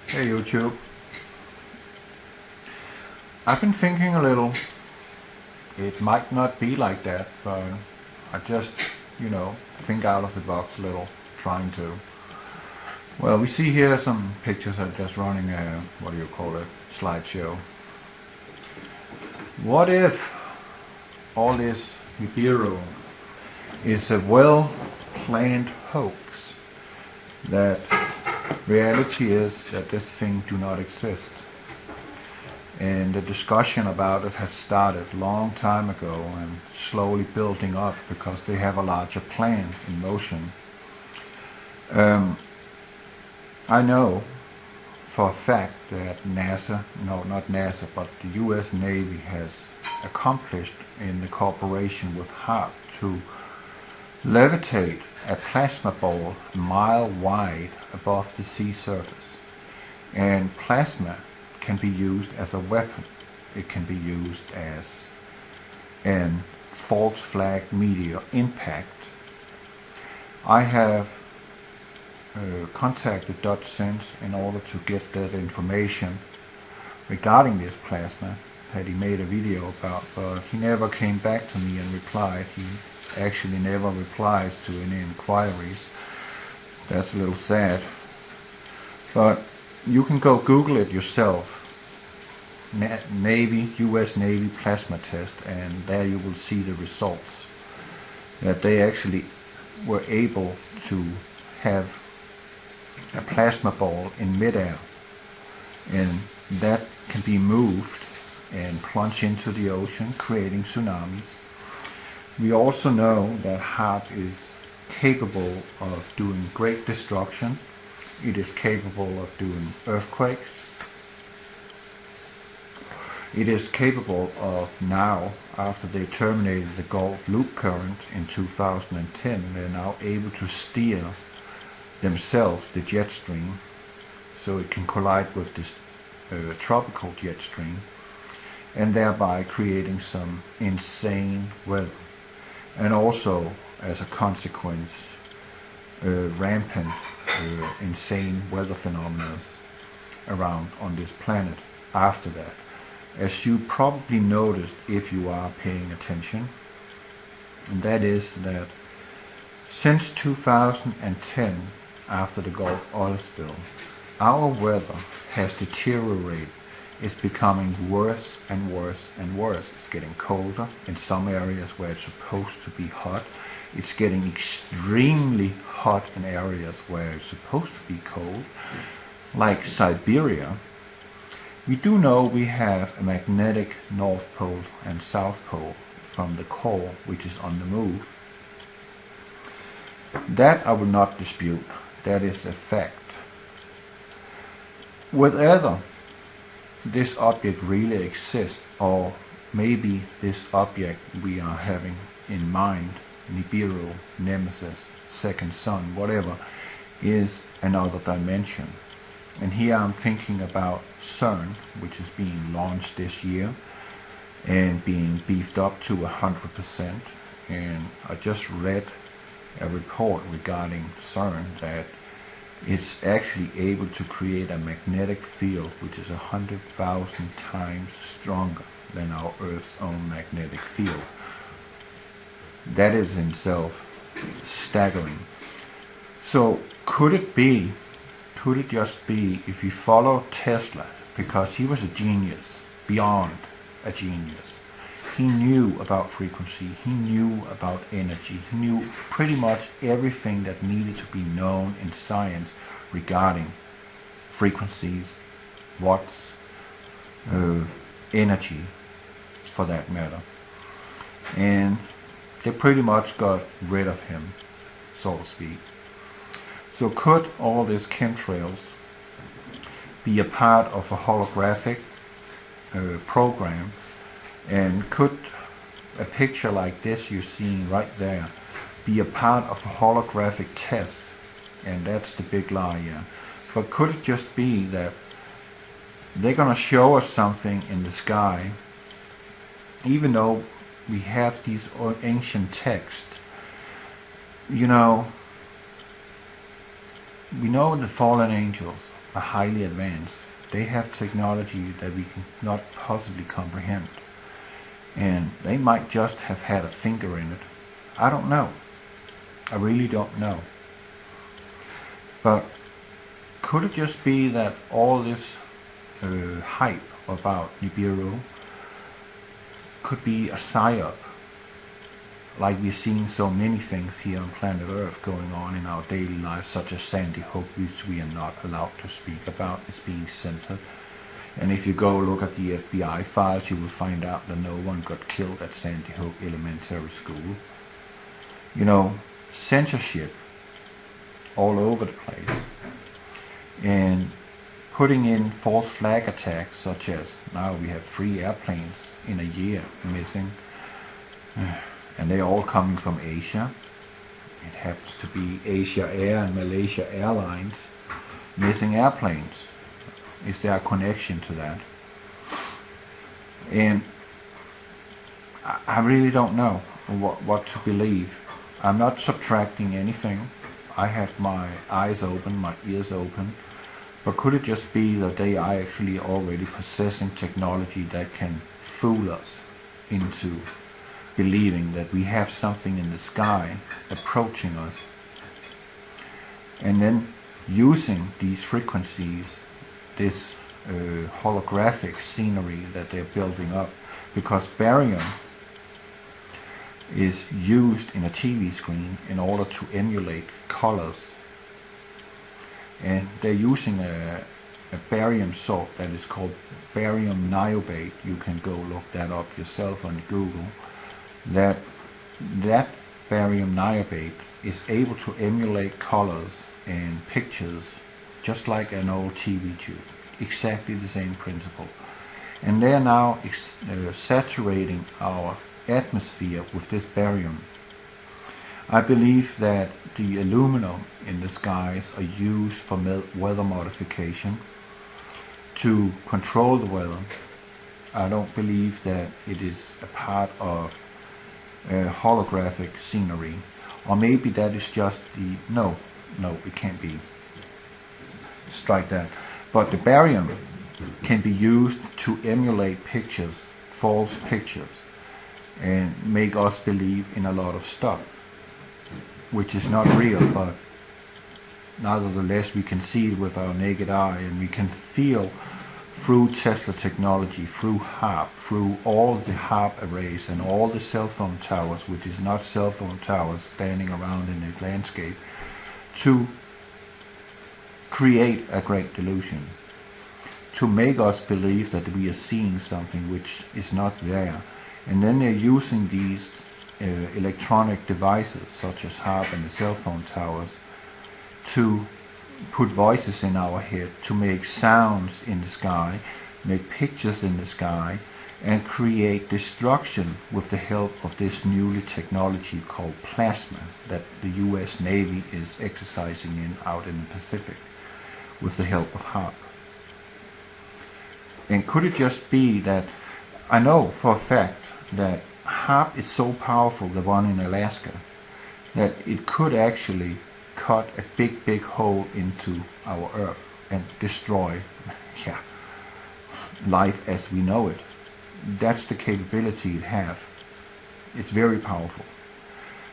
Hey YouTube. I've been thinking a little. It might not be like that, but I just, think out of the box a little, trying to. Well, we see here some pictures of just running a, slideshow. What if all this Nibiru is a well-planned hoax, that reality is that this thing do not exist? And the discussion about it has started a long time ago and slowly building up because they have a larger plan in motion. I know for a fact that NASA, but the US Navy has accomplished in the cooperation with HARP to levitate a plasma ball a mile wide above the sea surface. And plasma can be used as a weapon. It can be used as an false flag meteor impact. I have contacted Dutch Sense in order to get that information regarding this plasma that he made a video about, but he never came back to me and replied. He actually never replies to any inquiries. That's a little sad. But you can go Google it yourself. US Navy plasma test, and there you will see the results. That they actually were able to have a plasma ball in midair, and that can be moved and plunge into the ocean, creating tsunamis. We also know that HARP is capable of doing great destruction. It is capable of doing earthquakes. It is capable of now, after they terminated the Gulf loop current in 2010, they're now able to steer themselves the jet stream, so it can collide with this tropical jet stream, and thereby creating some insane weather. And also, as a consequence, rampant, insane weather phenomena around on this planet after that. As you probably noticed if you are paying attention, and that is that since 2010, after the Gulf oil spill, our weather has deteriorated. It's becoming worse and worse and worse. It's getting colder in some areas where it's supposed to be hot. It's getting extremely hot in areas where it's supposed to be cold, like Siberia. We do know we have a magnetic North Pole and South Pole from the core, which is on the move. That I will not dispute. That is a fact. Whether this object really exists, or maybe this object we are having in mind, Nibiru, Nemesis, Second Sun, whatever, is another dimension. And here I'm thinking about CERN, which is being launched this year and being beefed up to 100%. And I just read a report regarding CERN that it's actually able to create a magnetic field which is 100,000 times stronger than our Earth's own magnetic field. That is in itself staggering. So could it just be, if you follow Tesla, because he was a genius, beyond a genius. He knew about frequency, he knew about energy, he knew pretty much everything that needed to be known in science regarding frequencies, watts, energy for that matter. And they pretty much got rid of him, so to speak. So could all these chemtrails be a part of a holographic program? And could a picture like this you're seeing right there be a part of a holographic test? And that's the big lie, yeah. But could it just be that they're going to show us something in the sky, even though we have these ancient texts? We know the fallen angels, are highly advanced. They have technology that we cannot possibly comprehend. And they might just have had a finger in it. I don't know. I really don't know. But could it just be that all this hype about Nibiru could be a PsyOp? Like we're seeing so many things here on planet Earth going on in our daily lives, such as Sandy Hook, which we are not allowed to speak about. It's being censored. And if you go look at the FBI files, you will find out that no one got killed at Sandy Hook Elementary School. You know, censorship all over the place. And putting in false flag attacks, such as now we have 3 airplanes in a year missing. And they're all coming from Asia. It happens to be Asia Air and Malaysia Airlines missing airplanes. Is there a connection to that? And I really don't know what to believe. I'm not subtracting anything. I have my eyes open, my ears open. But could it just be that they are actually already possessing technology that can fool us into believing that we have something in the sky approaching us, and then using these frequencies, this holographic scenery that they're building up, because barium is used in a TV screen in order to emulate colors, and they're using a barium salt that is called barium niobate. You can go look that up yourself on Google. That barium niobate is able to emulate colors and pictures just like an old TV tube. Exactly the same principle. And they are now saturating our atmosphere with this barium. I believe that the aluminum in the skies are used for weather modification to control the weather. I don't believe that it is a part of holographic scenery, or maybe that is just the no, it can't be. Strike that. But the barium can be used to emulate pictures, false pictures, and make us believe in a lot of stuff which is not real, but nevertheless we can see it with our naked eye, and we can feel through Tesla technology, through HARP, through all the HARP arrays and all the cell phone towers, which is not cell phone towers standing around in the landscape, to create a great delusion, to make us believe that we are seeing something which is not there. And then they're using these electronic devices, such as HARP and the cell phone towers, to put voices in our head, to make sounds in the sky, make pictures in the sky, and create destruction with the help of this newly technology called plasma that the US Navy is exercising in out in the Pacific with the help of HARP. And could it just be that, I know for a fact that HARP is so powerful, the one in Alaska, that it could actually cut a big hole into our Earth and destroy life as we know it. That's the capability it has. It's very powerful.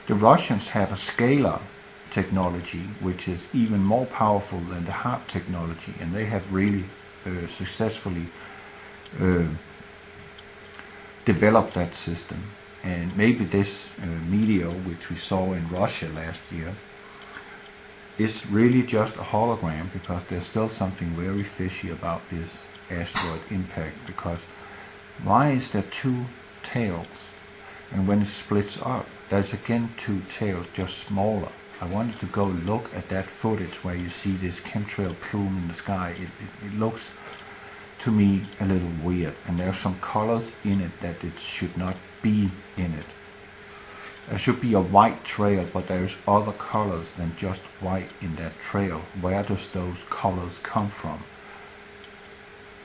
The Russians have a scalar technology which is even more powerful than the HARP technology, and they have really successfully developed that system. And maybe this meteor which we saw in Russia last year is really just a hologram, because there's still something very fishy about this asteroid impact. Because why is there 2 tails, and when it splits up there's again 2 tails, just smaller? I wanted to go look at that footage where you see this chemtrail plume in the sky. It looks to me a little weird, and there are some colors in it that it should not be in it. There should be a white trail, but there's other colors than just white in that trail. Where does those colors come from?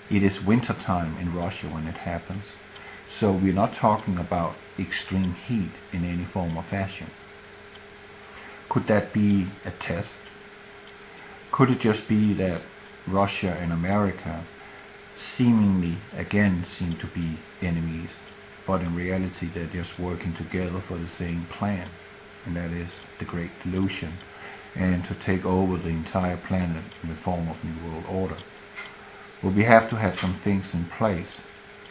It is winter time in Russia when it happens, so we're not talking about extreme heat in any form or fashion. Could that be a test? Could it just be that Russia and America seemingly again seem to be enemies, but in reality they're just working together for the same plan, and that is the Great Delusion, and to take over the entire planet in the form of New World Order. But we have to have some things in place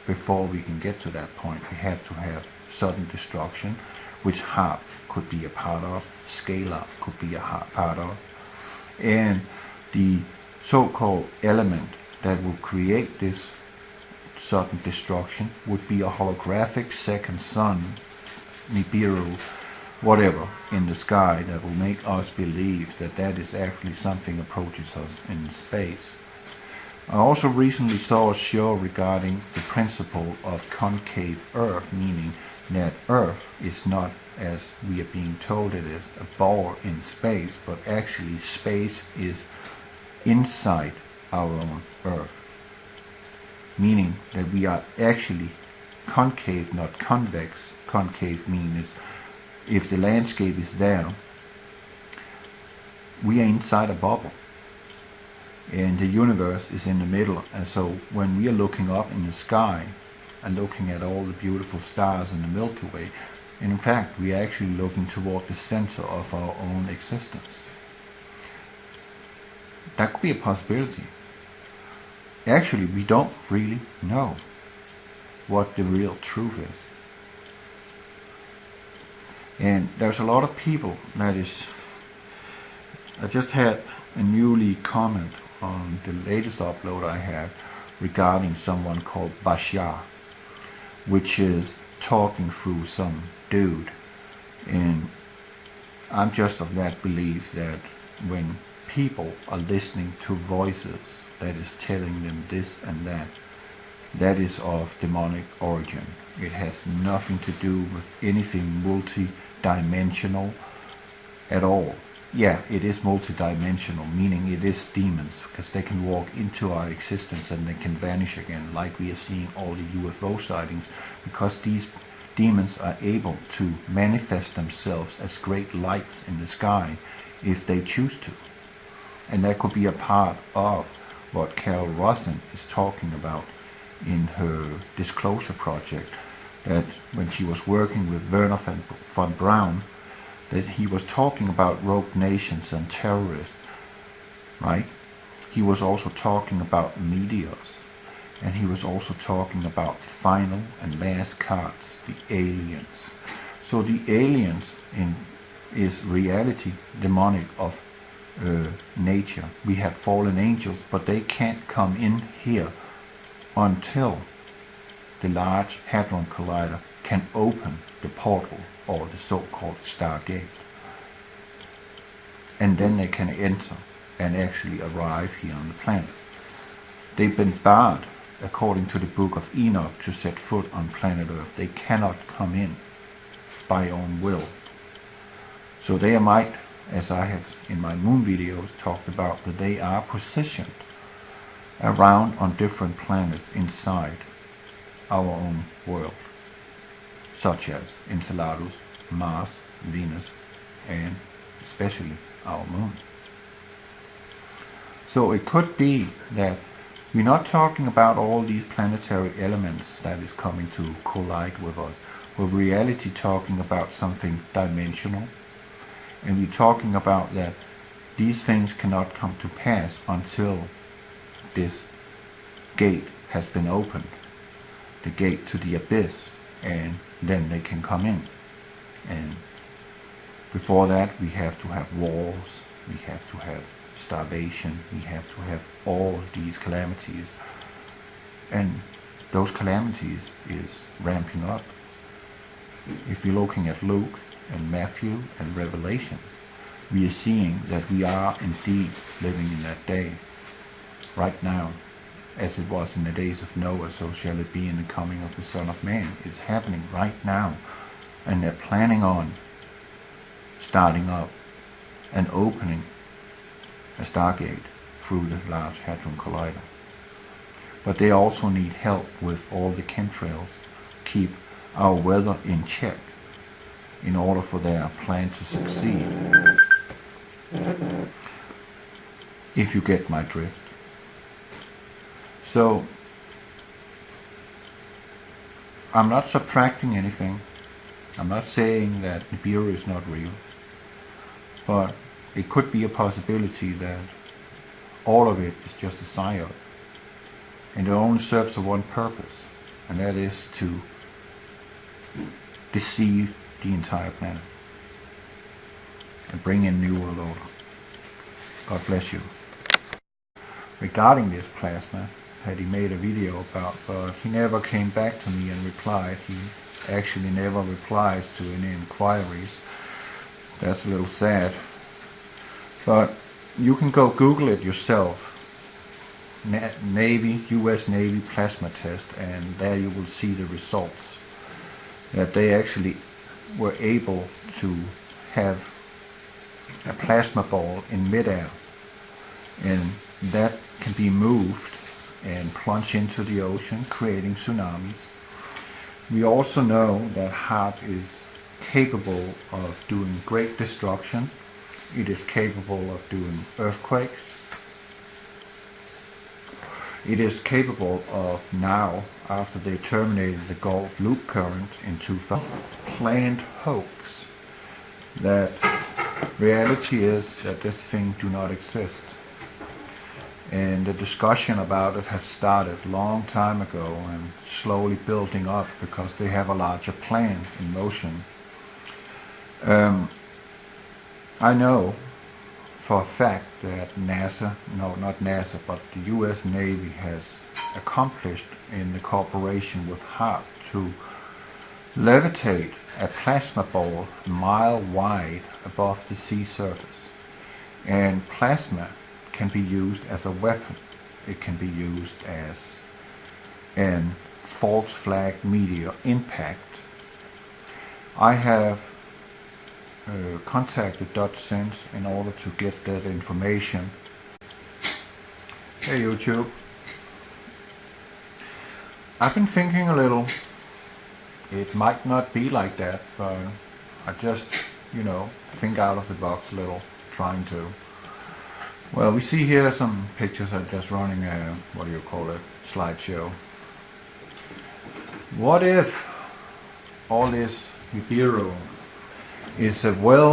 before we can get to that point. We have to have sudden destruction, which HARP could be a part of, Scale-Up could be a part of, and the so-called element that will create this sudden destruction would be a holographic second sun, Nibiru, whatever, in the sky that will make us believe that that is actually something approaches us in space. I also recently saw a show regarding the principle of concave Earth, meaning that Earth is not, as we are being told it is, a ball in space, but actually space is inside our own Earth. Meaning that we are actually concave, not convex. Concave means if the landscape is there, we are inside a bubble. And the universe is in the middle, and so when we are looking up in the sky and looking at all the beautiful stars in the Milky Way, in fact we are actually looking toward the center of our own existence. That could be a possibility. Actually, we don't really know what the real truth is. And there's a lot of people that is... I just had a newly comment on the latest upload I had regarding someone called Bashar, which is talking through some dude. And I'm just of that belief that when people are listening to voices that is telling them this and that, that is of demonic origin. It has nothing to do with anything multi-dimensional at all. Yeah, it is multi-dimensional, meaning it is demons, because they can walk into our existence and they can vanish again, like we are seeing all the UFO sightings, because these demons are able to manifest themselves as great lights in the sky if they choose to. And that could be a part of what Carol Rosen is talking about in her Disclosure project, that when she was working with Werner von Braun, that he was talking about rogue nations and terrorists, right? He was also talking about meteors, and he was also talking about final and last cards, the aliens. So the aliens is reality, demonic of nature. We have fallen angels, but they can't come in here until the Large Hadron Collider can open the portal, or the so-called Stargate. And then they can enter and actually arrive here on the planet. They've been barred, according to the Book of Enoch, to set foot on planet Earth. They cannot come in by own will. So they might, as I have in my moon videos talked about, that they are positioned around on different planets inside our own world, such as Enceladus, Mars, Venus, and especially our moon. So it could be that we're not talking about all these planetary elements that is coming to collide with us. We're reality talking about something dimensional, and we're talking about that these things cannot come to pass until this gate has been opened, the gate to the abyss, and then they can come in. And before that we have to have wars, we have to have starvation, we have to have all these calamities, and those calamities is ramping up. If you're looking at Luke and Matthew and Revelation, we are seeing that we are indeed living in that day right now. As it was in the days of Noah, so shall it be in the coming of the Son of Man. It's happening right now, and they're planning on starting up and opening a Stargate through the Large Hadron Collider. But they also need help with all the chemtrails, keep our weather in check in order for their plan to succeed. If you get my drift. So I'm not subtracting anything. I'm not saying that Nibiru is not real, but it could be a possibility that all of it is just a PsyOp, and it only serves for one purpose, and that is to deceive the entire planet and bring in New World Order. God bless you. Regarding this plasma, had he made a video about, but he never came back to me and replied. He actually never replies to any inquiries. That's a little sad. But you can go Google it yourself. Navy, US Navy plasma test, and there you will see the results. That they actually were able to have a plasma ball in midair, and that can be moved and plunge into the ocean, creating tsunamis. We also know that HAARP is capable of doing great destruction. It is capable of doing earthquakes. It is capable of now, after they terminated the Gulf loop current in 2000, planned hoax. That reality is that this thing do not exist. And the discussion about it has started a long time ago and slowly building up because they have a larger plan in motion. I know for a fact that NASA, no, not NASA, but the US Navy has accomplished in the cooperation with HAARP to levitate a plasma ball a mile wide above the sea surface. And plasma can be used as a weapon. It can be used as an false flag meteor impact. I have contacted Dutch Sense in order to get that information. Hey YouTube. I've been thinking a little. It might not be like that, but I just, think out of the box a little, trying to. Well, we see here some pictures of just running a, slideshow. What if all this Nibiru is a well